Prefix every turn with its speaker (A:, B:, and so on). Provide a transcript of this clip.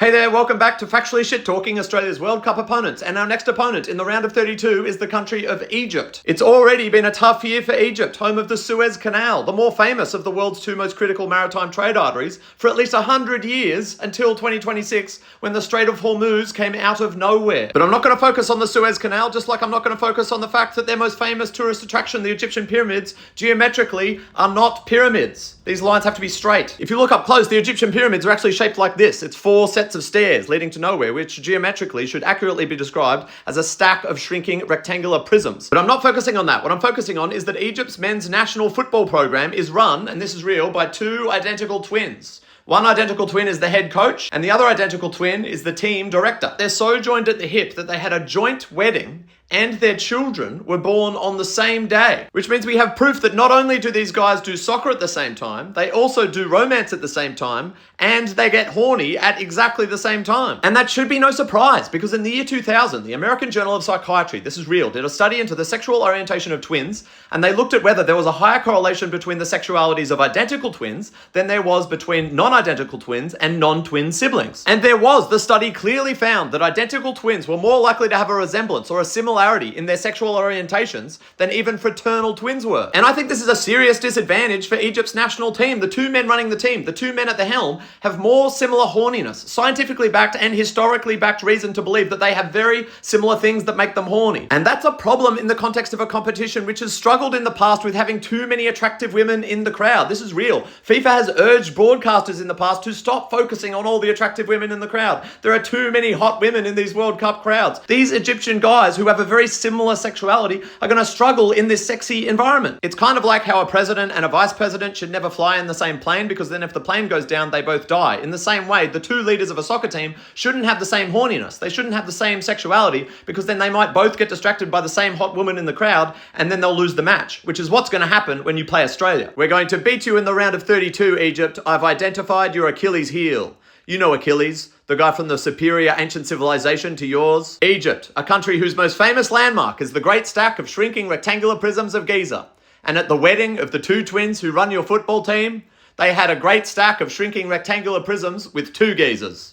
A: Hey there, welcome back to Factually Shit Talking, Australia's World Cup opponents. And our next opponent in the round of 32 is the country of Egypt. It's already been a tough year for Egypt, home of the Suez Canal, the more famous of the world's two most critical maritime trade arteries, for at least 100 years until 2026, when the Strait of Hormuz came out of nowhere. But I'm not going to focus on the Suez Canal, just like I'm not going to focus on the fact that their most famous tourist attraction, the Egyptian pyramids, geometrically are not pyramids. These lines have to be straight. If you look up close, the Egyptian pyramids are actually shaped like this. It's four sets of stairs leading to nowhere, which geometrically should accurately be described as a stack of shrinking rectangular prisms. But I'm not focusing on that. What I'm focusing on is that Egypt's men's national football program is run, and this is real, by two identical twins. One identical twin is the head coach, and the other identical twin is the team director. They're so joined at the hip that they had a joint wedding and their children were born on the same day, which means we have proof that not only do these guys do soccer at the same time, they also do romance at the same time, and they get horny at exactly the same time. And that should be no surprise, because in the year 2000, the American Journal of Psychiatry, this is real, did a study into the sexual orientation of twins, and they looked at whether there was a higher correlation between the sexualities of identical twins than there was between non-identical twins and non-twin siblings. And there was. The study clearly found that identical twins were more likely to have a resemblance or a similarity in their sexual orientations than even fraternal twins were. And I think this is a serious disadvantage for Egypt's national team. The two men running the team, the two men at the helm, have more similar horniness, scientifically backed and historically backed reason to believe that they have very similar things that make them horny. And that's a problem in the context of a competition which has struggled in the past with having too many attractive women in the crowd. This is real. FIFA has urged broadcasters in the past to stop focusing on all the attractive women in the crowd. There are too many hot women in these World Cup crowds. These Egyptian guys who have a very similar sexuality are going to struggle in this sexy environment. It's kind of like how a president and a vice president should never fly in the same plane, because then if the plane goes down, they both die. In the same way, the two leaders of a soccer team shouldn't have the same horniness. They shouldn't have the same sexuality, because then they might both get distracted by the same hot woman in the crowd, and then they'll lose the match, which is what's going to happen when you play Australia. We're going to beat you in the round of 32, Egypt. I've identified your Achilles heel. You know Achilles, the guy from the superior ancient civilization to yours. Egypt, a country whose most famous landmark is the great stack of shrinking rectangular prisms of Giza. And at the wedding of the two twins who run your football team, they had a great stack of shrinking rectangular prisms with two Gizas.